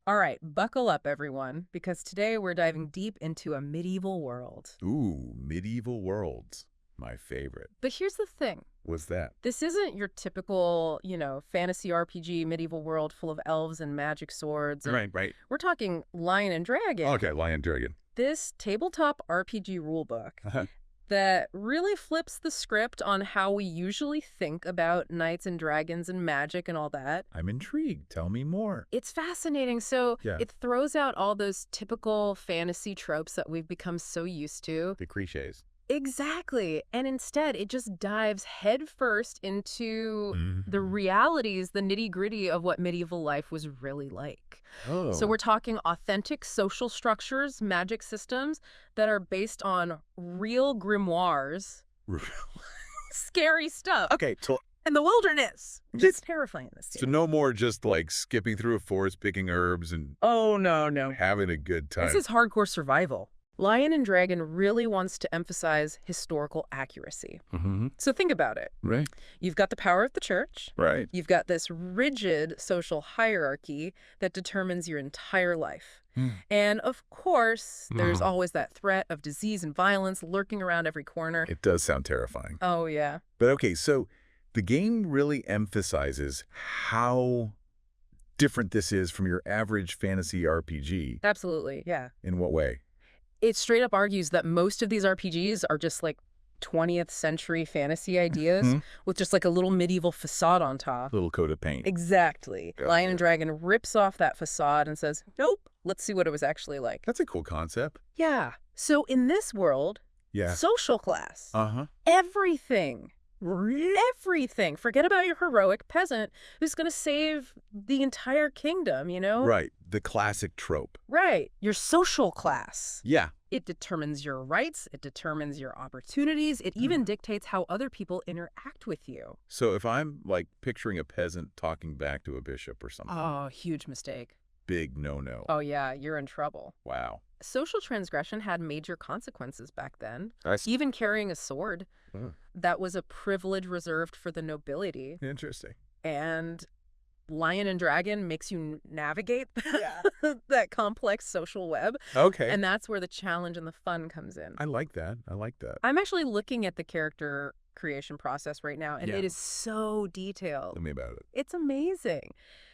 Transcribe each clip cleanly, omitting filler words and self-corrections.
All right, buckle up, everyone, because today we're diving deep into a medieval world. Ooh, medieval worlds. My favorite. But here's the thing. What's that? This isn't your typical, fantasy RPG medieval world full of elves and magic swords. Right. We're talking Lion and Dragon. Okay, Lion Dragon. This tabletop RPG rulebook that really flips the script on how we usually think about knights and dragons and magic and all that. I'm intrigued. Tell me more. It's fascinating. So Yeah. it throws out all those typical fantasy tropes that we've become so used to. The cliches. Exactly. And instead, it just dives headfirst into the realities, the nitty-gritty of what medieval life was really like. Oh. So we're talking authentic social structures, magic systems that are based on real grimoires. Scary stuff. Okay, so And the wilderness. It's terrifying this so season. no more just like skipping through a forest, picking herbs, and Oh, no. having a good time. This is hardcore survival. Lion and Dragon really wants to emphasize historical accuracy. So think about it. Right. You've got the power of the church. Right. You've got this rigid social hierarchy that determines your entire life. And of course, there's always that threat of disease and violence lurking around every corner. It does sound terrifying. Oh, yeah. But okay, so the game really emphasizes how different this is from your average fantasy RPG. Absolutely, yeah. In what way? It straight up argues that most of these RPGs are just like 20th century fantasy ideas with just like a little medieval facade on top. Little coat of paint. Exactly. Yeah. Lion and Dragon rips off that facade and says, nope, let's see what it was actually like. That's a cool concept. Yeah. So in this world, Yeah. social class, Uh-huh. everything. Forget about your heroic peasant who's going to save the entire kingdom, Right. The classic trope. Right. Your social class. Yeah. It determines your rights. It determines your opportunities. It even dictates how other people interact with you. So if I'm like picturing a peasant talking back to a bishop or something, Oh, huge mistake. big no-no. Oh, yeah, you're in trouble. Wow. Social transgression had major consequences back then. I see. Even carrying a sword, Oh. that was a privilege reserved for the nobility. Interesting. And Lion and Dragon makes you navigate that complex social web. Okay. And that's where the challenge and the fun comes in. I like that. I'm actually looking at the character creation process right now, and Yeah. it is so detailed. Tell me about it. It's amazing.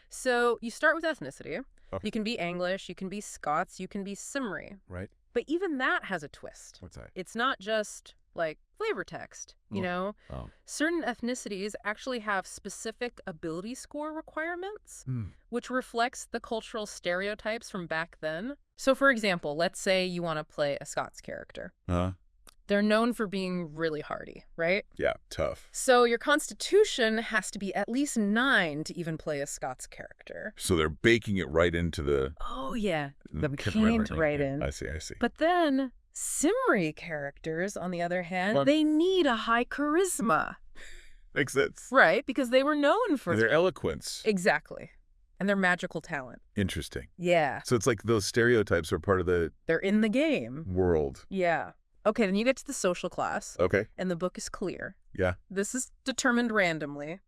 So you start with ethnicity. Okay. You can be English, you can be Scots, you can be Cymry. Right. But even that has a twist. What's that? It's not just like flavor text, Oh. Certain ethnicities actually have specific ability score requirements, Hmm. which reflects the cultural stereotypes from back then. So for example, let's say you want to play a Scots character. They're known for being really hardy, right? Yeah. Tough. So your constitution has to be at least 9 to even play a Scots character. So they're baking it right into the... Oh, yeah. The Right, paint right yeah. in. I see. But then Cymry characters, on the other hand, What? they need a high charisma. Makes sense. Right, because they were known for... Their eloquence. Exactly. And their magical talent. Interesting. Yeah. So it's like those stereotypes are part of the They're in the game. world. Yeah. Okay, then you get to the social class, Okay. and the book is clear. Yeah. This is determined randomly.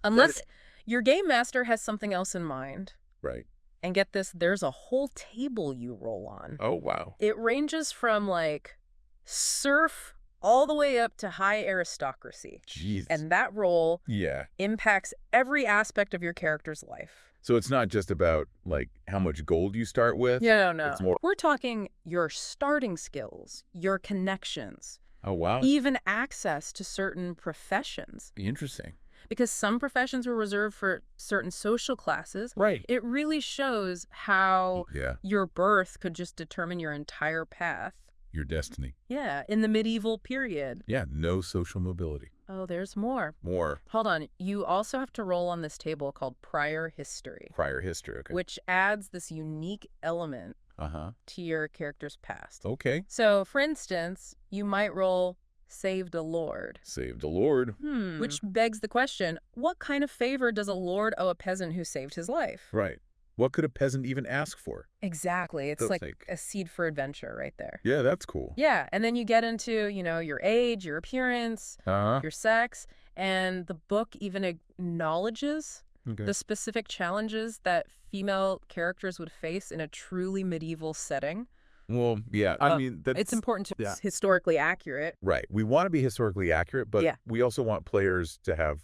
Unless your game master has something else in mind. Right. And get this, there's a whole table you roll on. Oh, wow. It ranges from, like, serf all the way up to high aristocracy. Jeez. And that roll Yeah. impacts every aspect of your character's life. So it's not just about, like, how much gold you start with? Yeah, no. It's more... We're talking your starting skills, your connections, Oh, wow. even access to certain professions. Interesting. Because some professions were reserved for certain social classes. Right. It really shows how Yeah. your birth could just determine your entire path. Your destiny. Yeah, in the medieval period. Yeah. No social mobility. Oh, there's more. More Hold on. You also have to roll on this table called prior history, prior history. Okay. which adds this unique element Uh-huh. to your character's past. Okay. So, for instance, you might roll saved a lord. Saved a lord. Which begs the question, what kind of favor does a lord owe a peasant who saved his life? Right. What could a peasant even ask for? Exactly. It's That's like a seed for adventure right there. Yeah, that's cool. Yeah, and then you get into, your age, your appearance, Uh-huh. your sex, and the book even acknowledges Okay. the specific challenges that female characters would face in a truly medieval setting. Well, yeah, I mean, It's important to be yeah. historically accurate. Right. We want to be historically accurate, but Yeah. we also want players to have,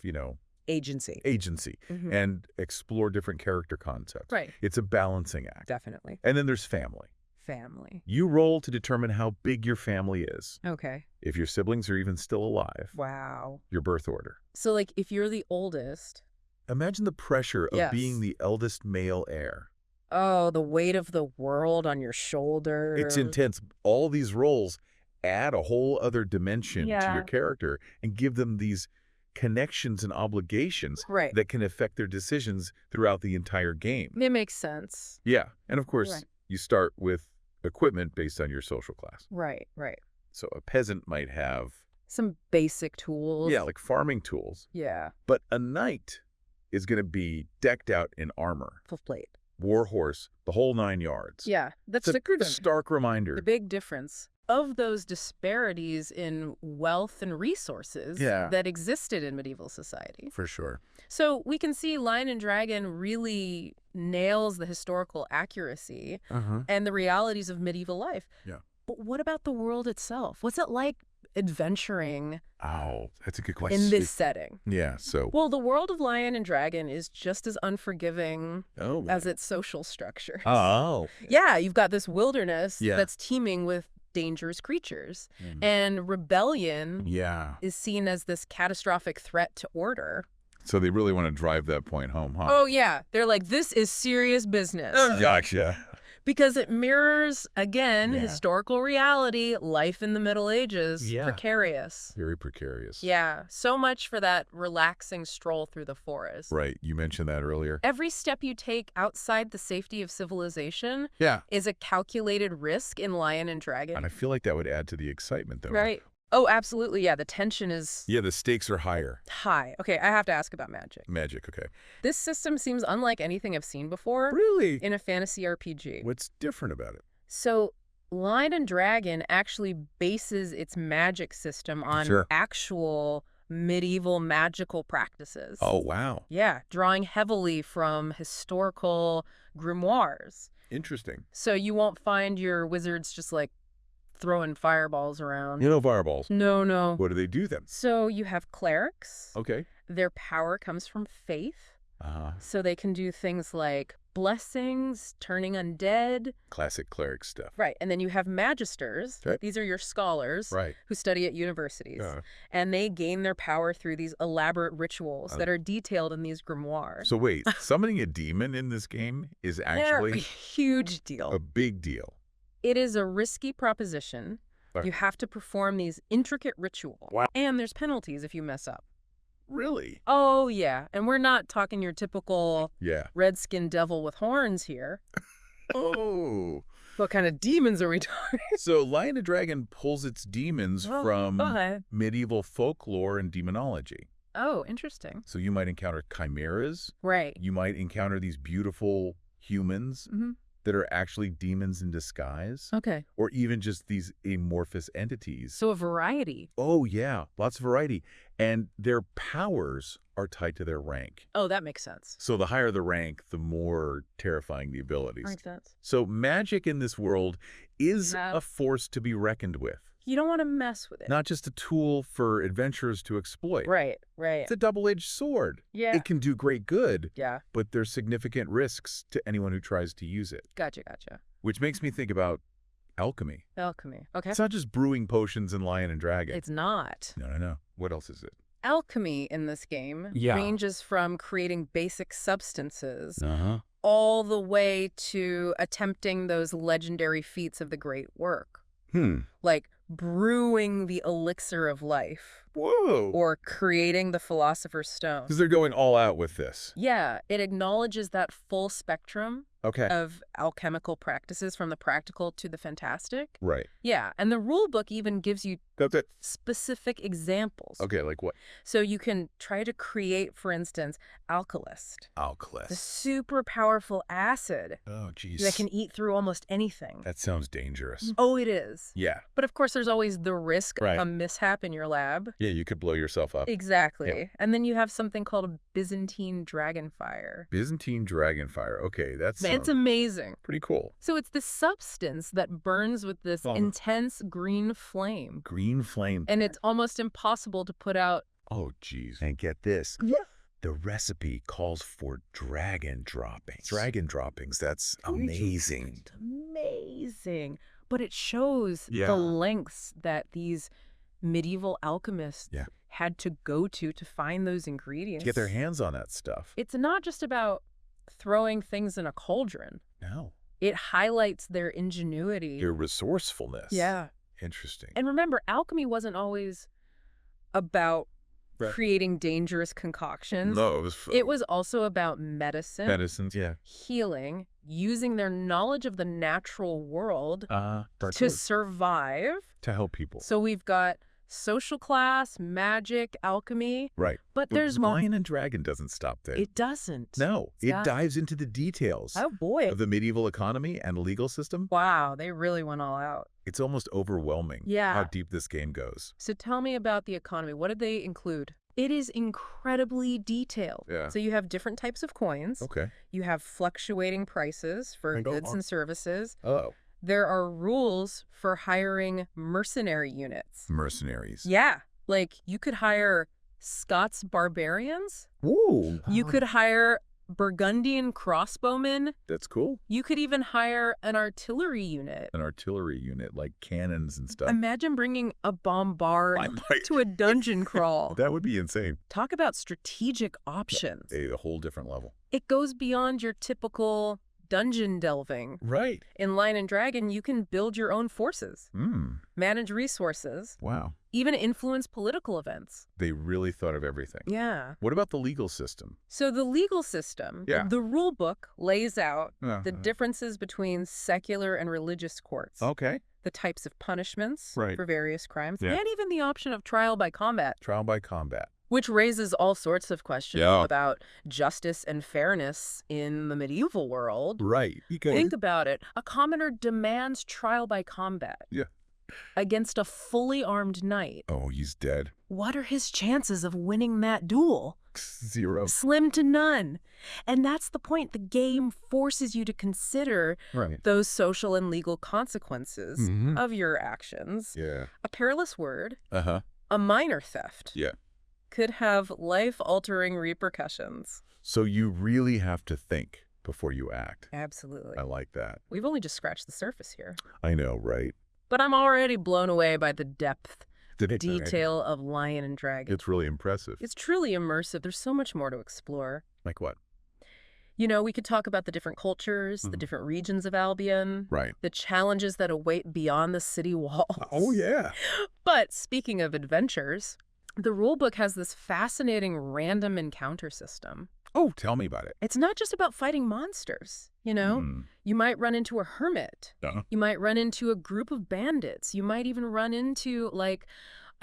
Agency. agency and explore different character concepts. Right. It's a balancing act. Definitely. And then there's family. Family. You roll to determine how big your family is. Okay. If your siblings are even still alive. Wow. Your birth order. So, like, if you're the oldest... Imagine the pressure of Yes. being the eldest male heir. Oh, the weight of the world on your shoulders. It's intense. All these roles add a whole other dimension to Yeah. your character and give them these connections and obligations Right. that can affect their decisions throughout the entire game. It makes sense. Yeah. And of course, Right. you start with equipment based on your social class. Right, right. So a peasant might have, Some basic tools. yeah, like farming tools. Yeah. But a knight is going to be decked out in armor, Full plate. war horse, the whole 9 yards. Yeah. That's It's the a stark reminder. The big difference of those disparities in wealth and resources Yeah. that existed in medieval society. For sure. So we can see Lion and Dragon really nails the historical accuracy and the realities of medieval life. Yeah. But what about the world itself? What's it like adventuring Oh, that's a good question. in this setting? Yeah, so. Well, the world of Lion and Dragon is just as unforgiving Oh. as its social structure. Oh. Yeah, you've got this wilderness Yeah. that's teeming with dangerous creatures. Mm. And rebellion Yeah. is seen as this catastrophic threat to order. So they really want to drive that point home, huh? Oh, yeah. They're like, this is serious business. Gotcha. Because it mirrors, again, Yeah. historical reality, life in the Middle Ages, Yeah. precarious. Very precarious. Yeah, so much for that relaxing stroll through the forest. Right. You mentioned that earlier. Every step you take outside the safety of civilization Yeah. is a calculated risk in Lion and Dragon. And I feel like that would add to the excitement, though. Right. Oh, absolutely. Yeah, the tension is Yeah, the stakes are higher. high. Okay, I have to ask about magic. Magic, okay. This system seems unlike anything I've seen before Really? in a fantasy RPG. What's different about it? So, Lion and Dragon actually bases its magic system on Sure. actual medieval magical practices. Oh, wow. Yeah, drawing heavily from historical grimoires. Interesting. So you won't find your wizards just like throwing fireballs around. Fireballs. No. What do they do then? So you have clerics. Okay. Their power comes from faith. Uh-huh. So they can do things like blessings, turning undead. Classic cleric stuff. Right. And then you have magisters. Okay. These are your scholars Right. who study at universities. Uh, And they gain their power through these elaborate rituals that are detailed in these grimoires. so wait, summoning a demon in this game is They're a actually huge deal. a big deal. It is a risky proposition. Right. You have to perform these intricate rituals. Wow. And there's penalties if you mess up. Really? Oh, yeah. And we're not talking your typical Yeah. red-skinned devil with horns here. Oh. What kind of demons are we talking? So Lion and Dragon pulls its demons Well, from go ahead. medieval folklore and demonology. Oh, interesting. So you might encounter chimeras. Right. You might encounter these beautiful humans Mm-hmm. that are actually demons in disguise, Okay. or even just these amorphous entities. So a variety. Oh, yeah, lots of variety. And their powers are tied to their rank. Oh, that makes sense. So the higher the rank, the more terrifying the abilities. Makes sense. So magic in this world is Yeah. a force to be reckoned with, You don't want to mess with it. not just a tool for adventurers to exploit. Right. It's a double-edged sword. Yeah. It can do great good, Yeah. but there's significant risks to anyone who tries to use it, Gotcha. which makes me think about alchemy. Alchemy. Okay. It's not just brewing potions in Lion and Dragon. It's not. No. What else is it? Alchemy in this game Yeah. ranges from creating basic substances Uh-huh. all the way to attempting those legendary feats of the great work, like brewing the elixir of life Whoa. or creating the philosopher's stone. Because they're going all out with this. Yeah, it acknowledges that full spectrum Okay. of alchemical practices from the practical to the fantastic. Right. Yeah, and the rule book even gives you That's it. specific examples. Okay, like what? So you can try to create, for instance, alkalist, the Alkalist. super powerful acid Oh, jeez. that can eat through almost anything. That sounds dangerous. Oh, it is. Yeah. But of course, there's always the risk Right. of a mishap in your lab. Yeah, you could blow yourself up. Exactly. Yeah. And then you have something called a Byzantine dragonfire. Byzantine dragonfire. Okay, that's It's amazing. pretty cool. So it's this substance that burns with this intense green flame. Green flame. And it's almost impossible to put out. Oh, geez. And get this. The recipe calls for dragon droppings. Dragon droppings. That's amazing. It's amazing. But it shows Yeah. the lengths that these medieval alchemists had to go to find those ingredients. To get their hands on that stuff. It's not just about throwing things in a cauldron. No. It highlights their ingenuity. Their resourcefulness. Yeah. Interesting. And remember, alchemy wasn't always about Right. creating dangerous concoctions. No, It was also about medicine, medicines. Yeah. healing, using their knowledge of the natural world to To survive. help people. So we've got social class, magic, alchemy. Right. But there's more. Lion and Dragon doesn't stop there. It doesn't. No, It's it got- dives into the details Oh, boy. of the medieval economy and legal system. Wow, they really went all out. It's almost overwhelming Yeah. how deep this game goes. So tell me about the economy. What did they include? It is incredibly detailed. Yeah. So you have different types of coins. Okay. You have fluctuating prices for And go goods on. and services. Oh. There are rules for hiring mercenary units. Mercenaries. Yeah. Like you could hire Scots barbarians. Whoa. You could hire Burgundian crossbowmen. That's cool. You could even hire an artillery unit. An artillery unit, like cannons and stuff. Imagine bringing a bombard I might- to a dungeon crawl. That would be insane. Talk about strategic options. A whole different level. It goes beyond your typical dungeon delving. Right. In Lion and Dragon, you can build your own forces, Mm. manage resources, Wow. even influence political events. They really thought of everything. Yeah. What about the legal system? So the legal system, Yeah. the rule book lays out Uh-huh. the differences between secular and religious courts, Okay. the types of punishments Right. for various crimes, Yeah. and even the option of trial by combat, Trial by combat. which raises all sorts of questions Yeah. about justice and fairness in the medieval world. Right. Because Think about it. A commoner demands trial by combat Yeah. against a fully armed knight. oh, he's dead. What are his chances of winning that duel? 0. Slim to none. And that's the point. The game forces you to consider Right. those social and legal consequences Mhm. of your actions. Yeah. A perilous word, Uh-huh. a minor theft, Yeah. could have life-altering repercussions. So you really have to think before you act. Absolutely. I like that. We've only just scratched the surface here. I know, right? But I'm already blown away by the depth, Did it- detail of Lion and Dragon. It's really impressive. It's truly immersive. There's so much more to explore. Like what? You know, we could talk about the different cultures, the Mhm. different regions of Albion, Right. the challenges that await beyond the city walls. Oh, yeah. But speaking of adventures, the rulebook has this fascinating random encounter system. Oh, tell me about it. It's not just about fighting monsters, you know? Mm. You might run into a hermit. Uh-huh. You might run into a group of bandits. You might even run into, like,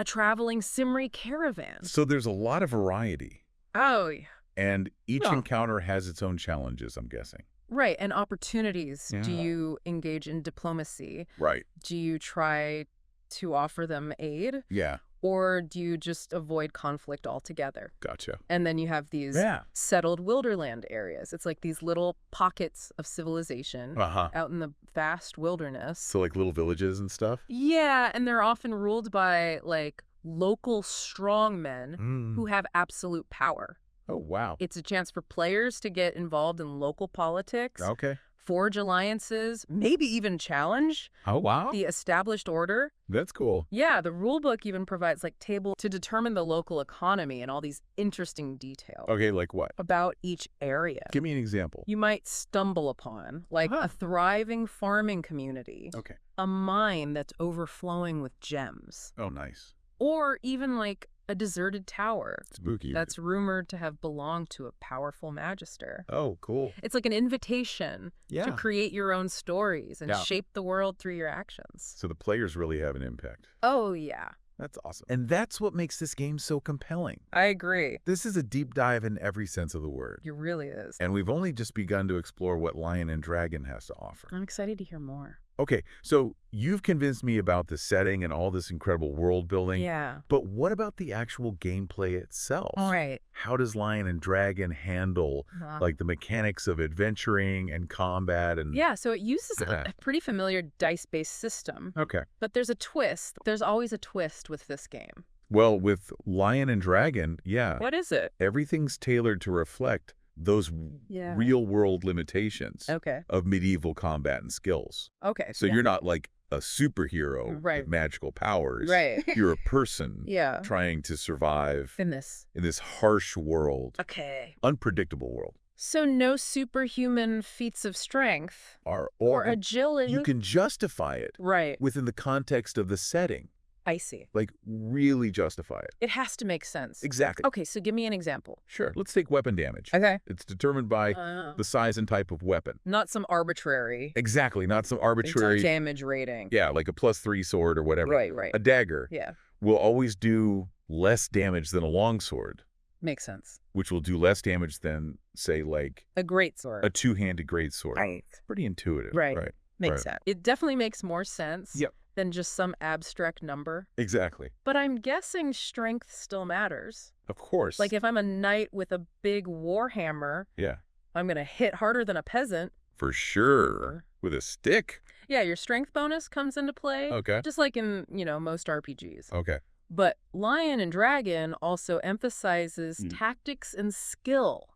a traveling Simri caravan. So there's a lot of variety. Oh, yeah. And each Yeah. encounter has its own challenges, I'm guessing. Right, and opportunities. Do Yeah. you engage in diplomacy? Right. Do you try to offer them aid? Yeah. Or do you just avoid conflict altogether? Gotcha. And then you have these Yeah. settled wilderland areas. It's like these little pockets of civilization Uh-huh. out in the vast wilderness. So like little villages and stuff? Yeah, and they're often ruled by, like, local strongmen who have absolute power. Oh, wow. It's a chance for players to get involved in local politics, Okay. forge alliances, maybe even challenge Oh, wow. the established order. That's cool. Yeah, the rulebook even provides, like, table to determine the local economy and all these interesting details Okay, like what? about each area. Give me an example. You might stumble upon, like, Huh. a thriving farming community, Okay. a mine that's overflowing with gems, Oh, nice. or even, like, a deserted tower Spooky. that's rumored to have belonged to a powerful magister. Oh, cool. It's like an invitation to create your own stories and Yeah. shape the world through your actions. So the players really have an impact. Oh, yeah. That's awesome. And that's what makes this game so compelling. I agree. This is a deep dive in every sense of the word. It really is. And we've only just begun to explore what Lion and Dragon has to offer. I'm excited to hear more. Okay, so you've convinced me about the setting and all this incredible world building. Yeah. But what about the actual gameplay itself? All right. How does Lion and Dragon handle like the mechanics of adventuring and combat and Yeah, so it uses a pretty familiar dice-based system. Okay. But there's a twist. There's always a twist with this game. Well, with Lion and Dragon, yeah. What is it? Everything's tailored to reflect those real-world limitations of medieval combat and skills. Okay. So you're not like a superhero with magical powers. Right. You're a person Yeah. trying to survive In this. in this harsh world, Okay. unpredictable world. So no superhuman feats of strength Or agility. you can justify it Right. within the context of the setting. I see. Like, really justify it. It has to make sense. Exactly. Okay, so give me an example. Sure. Let's take weapon damage. Okay. It's determined by the size and type of weapon. Not some arbitrary Exactly. Not some arbitrary damage rating. Yeah, like a +3 sword or whatever. Right. A dagger Yeah. will always do less damage than a longsword, Makes sense. which will do less damage than, say, like A great sword. a two-handed greatsword. Right. Pretty intuitive. Right. Right. Makes sense. It definitely makes more sense Yep. than just some abstract number. Exactly. But I'm guessing strength still matters. Of course. Like if I'm a knight with a big warhammer, Yeah. I'm going to hit harder than a peasant. For sure. With a stick. Yeah, your strength bonus comes into play. Okay. Just like in, most RPGs. Okay. But Lion and Dragon also emphasizes tactics and skill.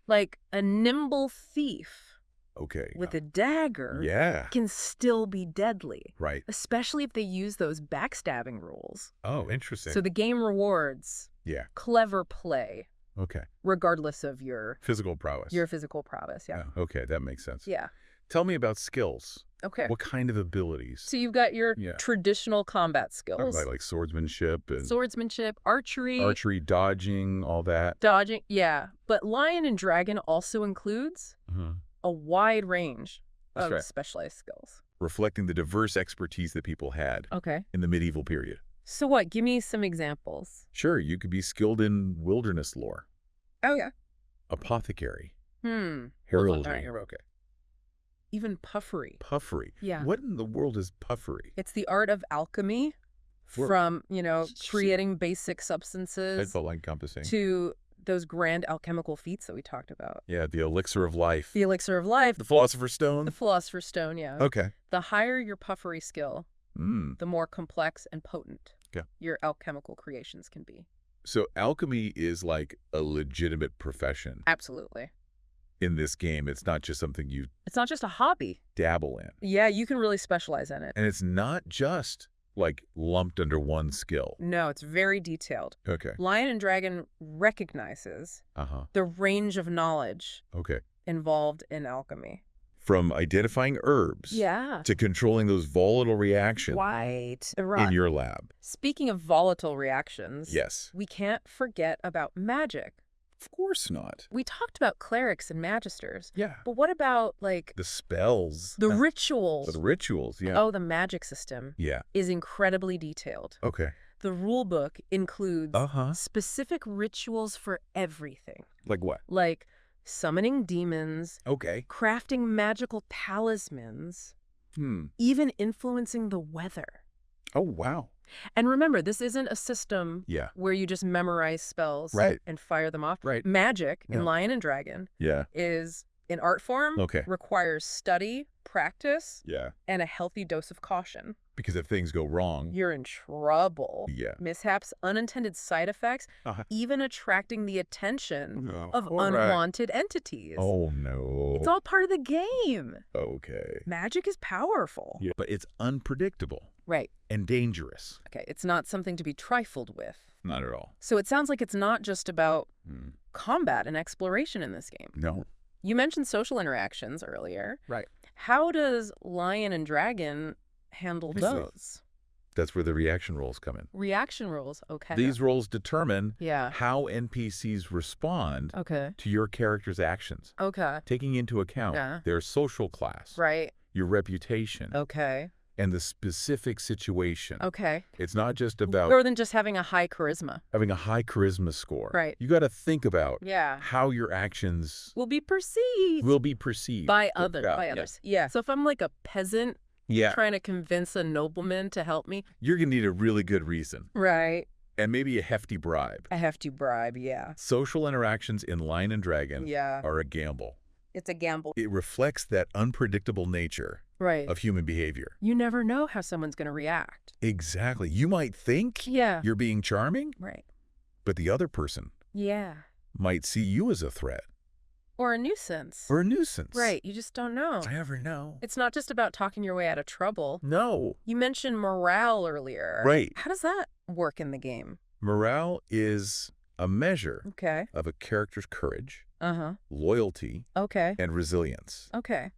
Like a nimble thief Okay. with a dagger can still be deadly. Right. Especially if they use those backstabbing rules. Oh, interesting. So the game rewards clever play. Okay. Regardless of your Physical prowess. physical prowess. Yeah. Okay, that makes sense. Yeah. Tell me about skills. Okay. What kind of abilities? So you've got your traditional combat skills. Like swordsmanship and Swordsmanship, archery, dodging, all that. dodging. Yeah. But Lion and Dragon also includes a wide range of specialized skills. Reflecting the diverse expertise that people had in the medieval period. So what? Give me some examples. Sure, you could be skilled in wilderness lore. Oh, yeah. Apothecary. Heraldry. Okay. Even puffery. Puffery. Yeah. What in the world is puffery? It's the art of alchemy from, creating basic substances That's all encompassing. to those grand alchemical feats that we talked about. Yeah, the elixir of life. The elixir of life. The philosopher's stone. The philosopher's stone, yeah. Okay. The higher your puffery skill, the more complex and potent your alchemical creations can be. So alchemy is like a legitimate profession. Absolutely. In this game, it's not just something you It's not just a hobby. dabble in. Yeah, you can really specialize in it. And it's not just like lumped under one skill. No, it's very detailed. Okay. Lion and Dragon recognizes the range of knowledge involved in alchemy. From identifying herbs to controlling those volatile reactions in your lab. Speaking of volatile reactions, Yes. we can't forget about magic. Of course not. We talked about clerics and magisters. Yeah. But what about, like, The spells. the rituals? The rituals, yeah. Oh, the magic system is incredibly detailed. Okay. The rule book includes specific rituals for everything. Like what? Like summoning demons, Okay. crafting magical talismans, even influencing the weather. Oh, wow. And remember, this isn't a system Yeah. where you just memorize spells and fire them off. Right. Magic in Lion and Dragon is an art form, requires study, practice, and a healthy dose of caution. Because if things go wrong, You're in trouble. Yeah. Mishaps, unintended side effects, even attracting the attention of all right. unwanted entities. Oh, no. It's all part of the game. Okay. Magic is powerful. Yeah. But it's unpredictable Right. and dangerous. Okay, it's not something to be trifled with. Not at all. So it sounds like it's not just about combat and exploration in this game. No. You mentioned social interactions earlier. Right. How does Lion and Dragon handle those? That's where the reaction rolls come in. Reaction rules, okay. These rolls determine Yeah. how NPCs respond Okay. to your character's actions, Okay. taking into account their social class, Right. your reputation, Okay. and the specific situation. Okay. It's not just about More than just having a high charisma. having a high charisma score. Right. You got to think about Yeah. how your actions Will be perceived will be perceived by others. Yeah, By others. Yeah. So if I'm like a peasant Yeah. trying to convince a nobleman to help me. You're going to need a really good reason. Right. And maybe a hefty bribe. A hefty bribe, yeah. Social interactions in Lion and Dragon Yeah. are a gamble. It's a gamble. It reflects that unpredictable nature Right. of human behavior. You never know how someone's going to react. Exactly. You might think you're being charming, Right. but the other person might see you as a threat. Or a nuisance. Or a nuisance. Right. You just don't know. I never know. It's not just about talking your way out of trouble. No. You mentioned morale earlier. Right. How does that work in the game? Morale is a measure Okay. of a character's courage, Uh-huh. loyalty, Okay. and resilience. Okay.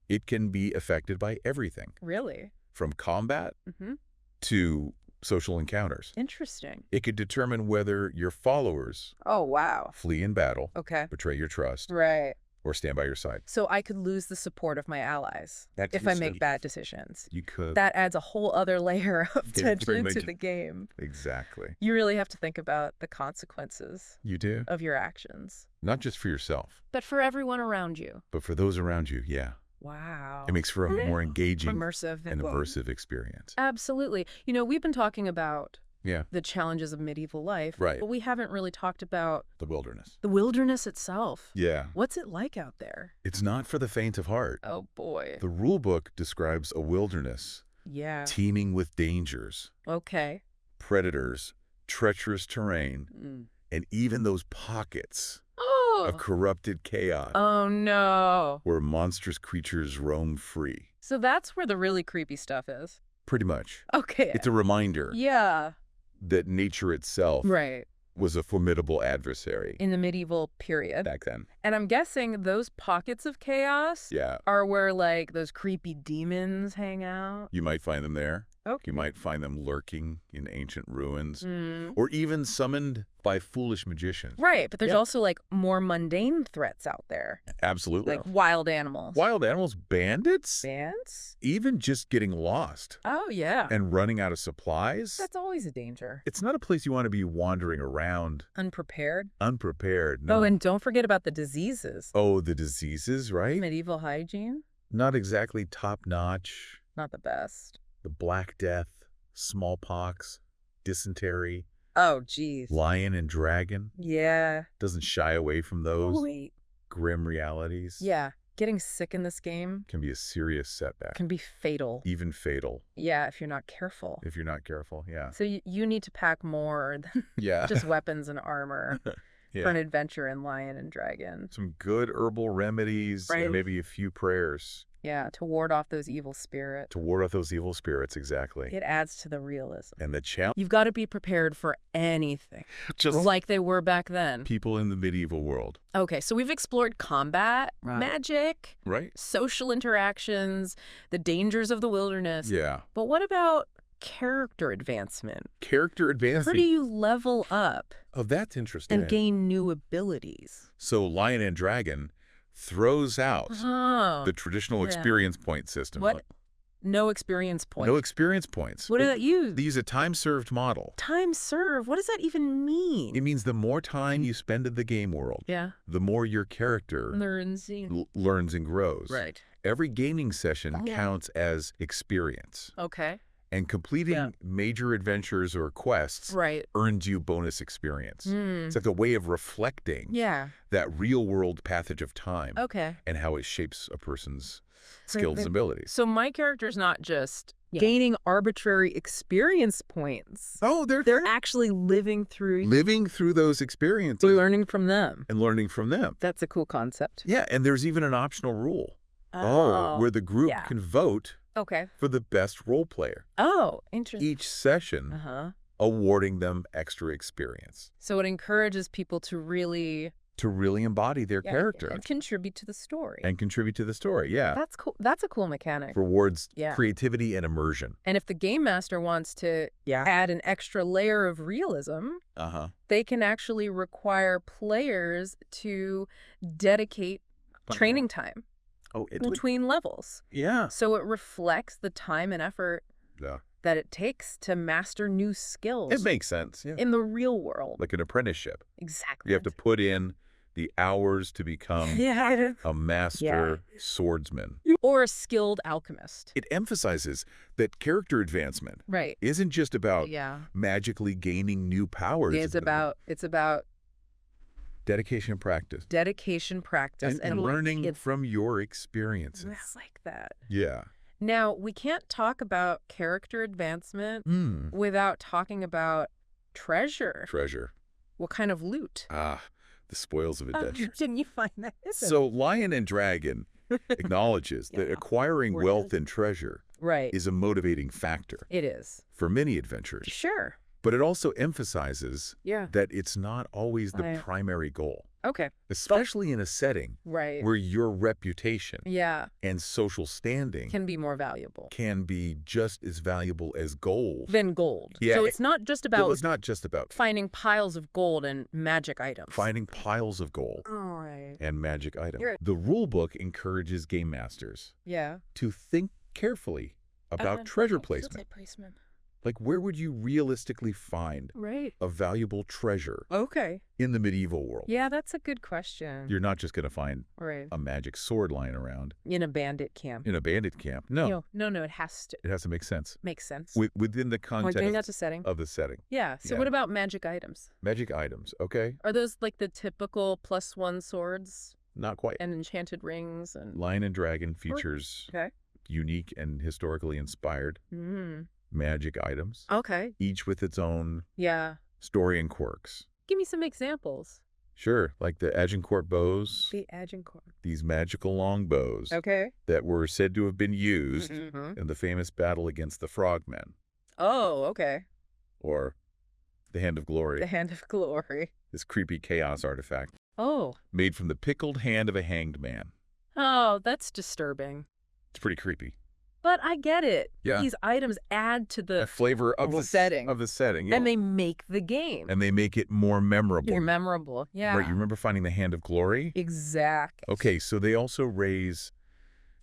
It can be affected by everything, Really? from combat Mm-hmm. to social encounters. Interesting. It could determine whether your followers Oh, wow. flee in battle, Okay. betray your trust, Right. or stand by your side. So I could lose the support of my allies That if you I said. make bad decisions. You could. That adds a whole other layer of Yeah, very tension to much. the game. Exactly. You really have to think about the consequences You do. of your actions. Not just for yourself, But for everyone around you. but for those around you, yeah. Wow. It makes for a more engaging Immersive. and immersive experience. Absolutely. You know, we've been talking about Yeah. the challenges of medieval life. Right. But we haven't really talked about The wilderness. the wilderness itself. Yeah. What's it like out there? It's not for the faint of heart. Oh, boy. The rule book describes a wilderness Yeah. teeming with dangers, Okay. predators, treacherous terrain, Mm. and even those pockets Oh. of corrupted chaos Oh, no. where monstrous creatures roam free. So that's where the really creepy stuff is. Pretty much. Okay. It's a reminder Yeah. that nature itself Right. was a formidable adversary In the medieval period. back then. And I'm guessing those pockets of chaos Yeah. are where, like, those creepy demons hang out. You might find them there. Okay. You might find them lurking in ancient ruins, Mm. or even summoned by foolish magicians. Right, but there's Yeah. also, like, more mundane threats out there. Absolutely. Like wild animals. Wild animals, bandits, Bands? even just getting lost Oh, yeah. and running out of supplies. That's always a danger. It's not a place you want to be wandering around Unprepared. unprepared. No. Oh, and don't forget about the diseases. Oh, the diseases, right? Medieval hygiene? Not exactly top-notch. Not the best. The Black Death, smallpox, dysentery, Oh, geez. lion and dragon. Yeah. Doesn't shy away from those Oh, wait. grim realities. Yeah. Getting sick in this game Can be a serious setback. can be fatal. Even fatal Yeah, if you're not careful. if you're not careful. Yeah. So you need to pack more than Yeah. just weapons and armor Yeah. for an adventure in Lion and Dragon. Some good herbal remedies Right. and maybe a few prayers Yeah, to ward off those evil spirits. to ward off those evil spirits. Exactly. It adds to the realism. And the challenge, You've got to be prepared for anything, just like they were back then. people in the medieval world, Okay, so we've explored combat, Right. magic, right? social interactions, the dangers of the wilderness. Yeah. But what about character advancement? Character How advancing. do you level up Oh, that's interesting. and gain new abilities? So Lion and Dragon throws out Oh, the traditional yeah. experience point system. what? No experience point. No experience points. What does that use? They use a time-served model. Time served. What does that even mean? It means the more time you spend in the game world, Yeah. the more your character Learns. learns and grows. Right. Every gaming session Yeah. counts as experience. Okay. And completing Yeah. major adventures or quests Right. earns you bonus experience. Mm. It's like a way of reflecting Yeah. that real-world passage of time Okay. and how it shapes a person's So skills the- and abilities. So my character's not just gaining arbitrary experience points. Oh, They're actually living through, living through those experiences learning from them. and learning from them. That's a cool concept. Yeah, and there's even an optional rule. Where the group yeah. can vote Okay. for the best role player. Oh, interesting. Each session Uh-huh. awarding them extra experience So it encourages people to really to really embody their character and contribute to the story. and contribute to the story. Yeah. That's cool. That's a cool mechanic. Rewards Yeah. creativity and immersion. And if the game master wants to add an extra layer of realism, Uh-huh. they can actually require players to dedicate training time Oh, between levels. yeah. So it reflects the time and effort Yeah. that it takes to master new skills It makes sense. Yeah. in the real world. Like an apprenticeship. Exactly. You have to put in the hours to become Yeah. a master swordsman. Or a skilled alchemist. It emphasizes that character advancement Right. isn't just about Yeah. magically gaining new powers. It's about dedication, practice, dedication, practice, and learning from your experiences. It's like that. Yeah. Now, we can't talk about character advancement without talking about treasure. Treasure. What kind of loot? Ah, the spoils of adventure. Didn't you find that? So Lion and Dragon acknowledges that acquiring wealth and treasure is a motivating factor It is. for many adventurers. Sure. But it also emphasizes Yeah. that it's not always the primary goal, Okay. especially in a setting Right. where your reputation Yeah. and social standing Can be more valuable can be just as valuable as gold. than gold. Yeah, So it's not just about It's not just about finding piles of gold and magic items. finding piles of gold All right. and magic items. You're- The rule book encourages game masters Yeah. to think carefully about treasure placement. Like, where would you realistically find Right. a valuable treasure Okay. in the medieval world? Yeah, that's a good question. You're not just going to find Right. a magic sword lying around In a bandit camp. in a bandit camp. No, No, it has to it has to make sense make sense. within the Like, getting context that's a setting. of the setting. Yeah. So Yeah. what about magic items? Magic items, okay? Are those like the typical +1 swords Not quite. and enchanted rings and Lion and Dragon features Okay. unique and historically inspired magic items, Okay. each with its own Yeah. story and quirks. Give me some examples. Sure, like the Agincourt bows, The Agincourt. these magical long bows Okay. that were said to have been used Mm-hmm. in the famous battle against the Frogmen, Oh, okay. or the Hand of Glory, The Hand of Glory. this creepy chaos artifact Oh. made from the pickled hand of a hanged man. Oh, that's disturbing. It's pretty creepy. But I get it. Yeah. These items add to The the flavor of the setting. Of the setting, yeah. and they make the game. And they make it more memorable. You're memorable. Yeah. Right, you remember finding the Hand of Glory? Exactly. Okay, so they also raise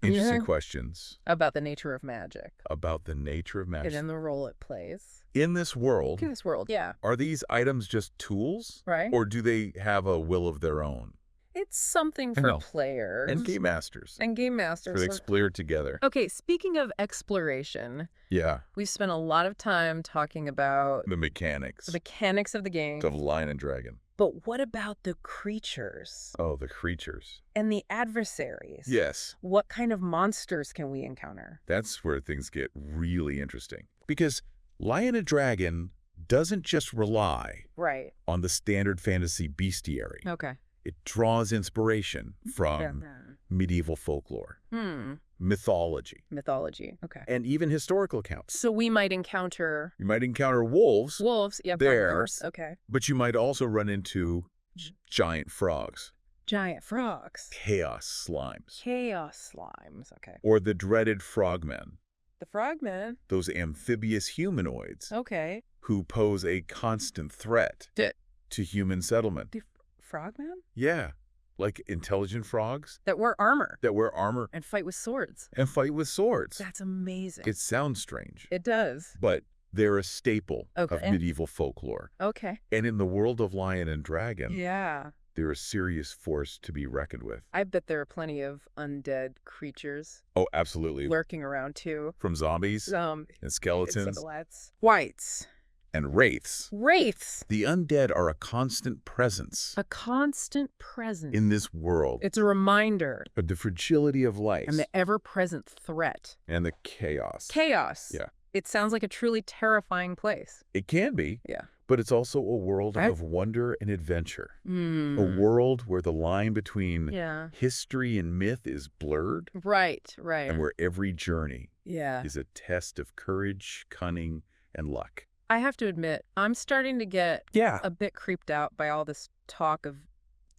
interesting Yeah. questions About the nature of magic about the nature of magic. and in the role it plays. In this world, In this world, yeah. are these items just tools? Right. Or do they have a will of their own? It's something for know. players. And game masters. And game For masters. they explore together. Okay, speaking of exploration, Yeah, we've spent a lot of time talking about the mechanics the mechanics of the game. of Lion and Dragon. But what about the creatures Oh, the creatures. and the adversaries? Yes, What kind of monsters can we encounter? that's where things get really interesting. Because Lion and Dragon doesn't just rely Right. on the standard fantasy bestiary. Okay. It draws inspiration from medieval folklore, mythology, Mythology. Okay. and even historical accounts. So we might encounter You might encounter wolves, wolves. Yeah. Bears. Okay. but you might also run into giant frogs, Giant frogs. chaos slimes, Chaos slimes. Okay. or the dreaded frogmen, The frogmen. those amphibious humanoids Okay. who pose a constant threat The- to human settlement. The frogmen? Yeah, like intelligent frogs That wear armor that wear armor and fight with swords. and fight with swords. That's amazing. It sounds strange, It does. but they're a staple of Okay. medieval folklore. Okay. And in the world of Lion and Dragon, Yeah. they're a serious force to be reckoned with. I bet there are plenty of undead creatures Oh, absolutely. lurking around too. From zombies and skeletons Silhouettes. Whites. and wraiths. Wraiths. The undead are a constant presence A constant presence. in this world It's a reminder of the fragility of life and the ever-present threat. and the chaos. Chaos. Yeah. It sounds like a truly terrifying place. It can be, Yeah. but it's also a world Right. of wonder and adventure. Mm. A world where the line between Yeah. history and myth is blurred, Right. and where every journey Yeah. is a test of courage, cunning, and luck. I have to admit, I'm starting to get Yeah. a bit creeped out by all this talk of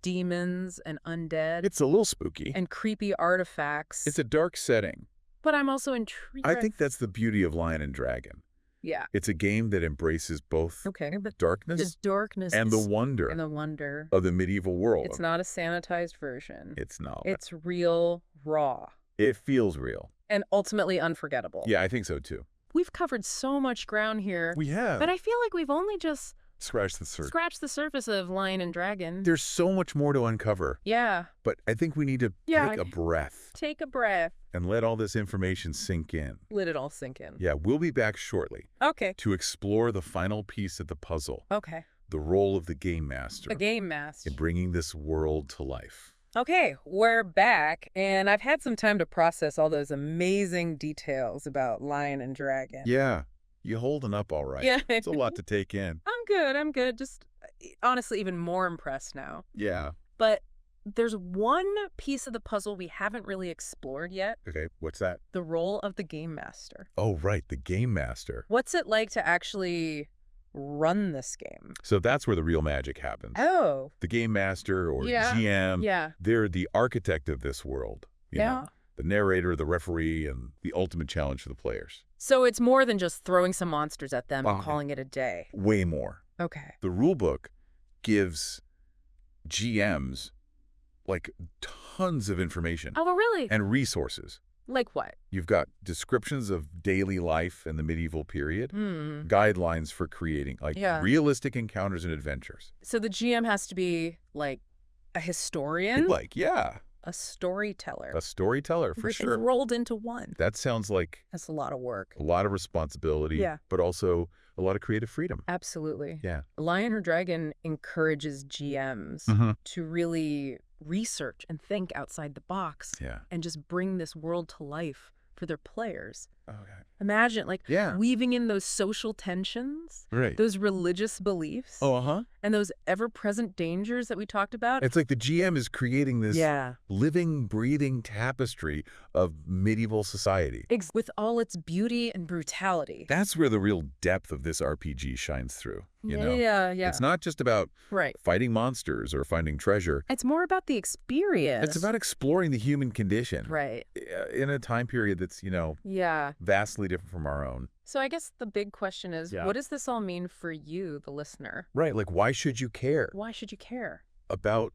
demons and undead It's a little spooky. and creepy artifacts. It's a dark setting. But I'm also intrigued. I think that's the beauty of Lion and Dragon. Yeah. It's a game that embraces both Okay. But darkness there's darkness and the wonder and the wonder. of the medieval world. It's not a sanitized version. It's not. It's real, raw, It feels real. and ultimately unforgettable. Yeah, I think so too. We've covered so much ground here, We have. but I feel like we've only just Scratch the surface. Scratch the surface of Lion and Dragon. There's so much more to uncover. Yeah. But I think we need to take a breath. Take a breath. And let all this information sink in. Let it all sink in. Yeah, we'll be back shortly. Okay. To explore the final piece of the puzzle. Okay. The role of the Game Master. The Game Master. In bringing this world to life. Okay, we're back, and I've had some time to process all those amazing details about Lion and Dragon. Yeah, you're holding up all right. Yeah. It's a lot to take in. I'm good. Just honestly even more impressed now. Yeah. But there's one piece of the puzzle we haven't really explored yet. Okay, what's that? The role of the Game Master. Oh, right, the Game Master. What's it like to actually run this game? So that's where the real magic happens. Oh. The Game Master or GM, they're the architect of this world. You know, the narrator, the referee, and the ultimate challenge for the players. So it's more than just throwing some monsters at them and calling it a day. Way more. Okay. The rulebook gives GMs like tons of information. Oh, really? And resources. Like what? You've got descriptions of daily life in the medieval period, guidelines for creating realistic encounters and adventures. So the GM has to be like a historian? A storyteller. A storyteller, for sure. Everything's rolled into one. That sounds like... That's a lot of work. A lot of responsibility, but also a lot of creative freedom. Absolutely. Yeah. Lion or Dragon encourages GMs to really research and think outside the box and just bring this world to life for their players. Okay. Imagine, weaving in those social tensions, those religious beliefs, and those ever-present dangers that we talked about. It's like the GM is creating this living, breathing tapestry of medieval society. With all its beauty and brutality. That's where the real depth of this RPG shines through, you know? Yeah. It's not just about fighting monsters or finding treasure. It's more about the experience. It's about exploring the human condition. Right. In a time period that's, vastly different from our own. So I guess the big question is, what does this all mean for you, the listener? Right, like why should you care? Why should you care? About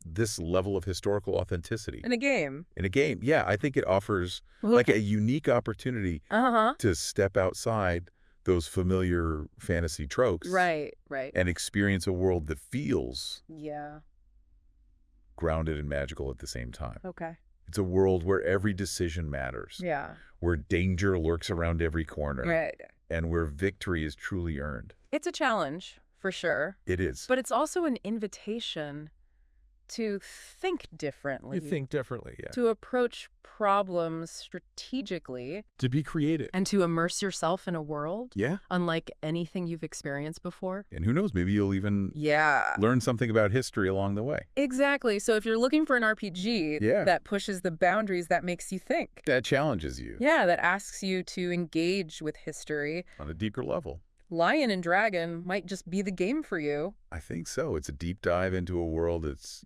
this level of historical authenticity. In a game. In a game, yeah. I think it offers like a unique opportunity to step outside those familiar fantasy tropes. Right. And experience a world that feels grounded and magical at the same time. Okay. It's a world where every decision matters. Yeah. Where danger lurks around every corner. Right. And where victory is truly earned. It's a challenge, for sure. It is. But it's also an invitation to think differently. You think differently, To approach problems strategically. To be creative. And to immerse yourself in a world. Unlike anything you've experienced before. And who knows, maybe you'll even learn something about history along the way. Exactly. So if you're looking for an RPG that pushes the boundaries, that makes you think. That challenges you. Yeah, that asks you to engage with history. On a deeper level. Lion and Dragon might just be the game for you. I think so. It's a deep dive into a world that's,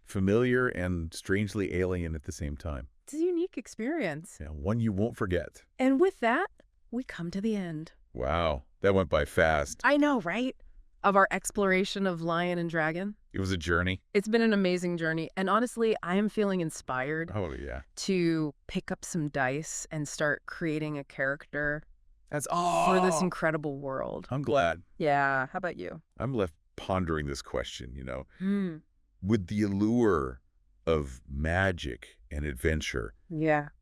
familiar and strangely alien at the same time. It's a unique experience. Yeah, one you won't forget. And with that, we come to the end. Wow, that went by fast. I know, right? Of our exploration of Lion and Dragon. It was a journey. It's been an amazing journey. And honestly, I am feeling inspired to pick up some dice and start creating a character for this incredible world. I'm glad. Yeah. How about you? I'm left pondering this question, Would the allure of magic and adventure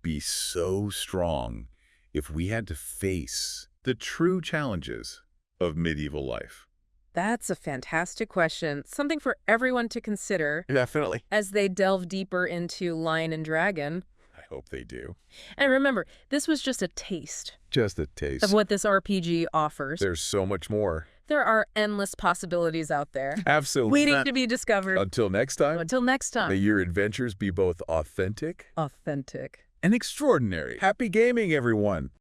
be so strong if we had to face the true challenges of medieval life? That's a fantastic question. Something for everyone to consider. Definitely. As they delve deeper into Lion and Dragon. I hope they do. And remember, this was just a taste. Just a taste. Of what this RPG offers. There's so much more. There are endless possibilities out there. Absolutely. Waiting to be discovered. Until next time. Until next time. May your adventures be both authentic. And extraordinary. Happy gaming, everyone.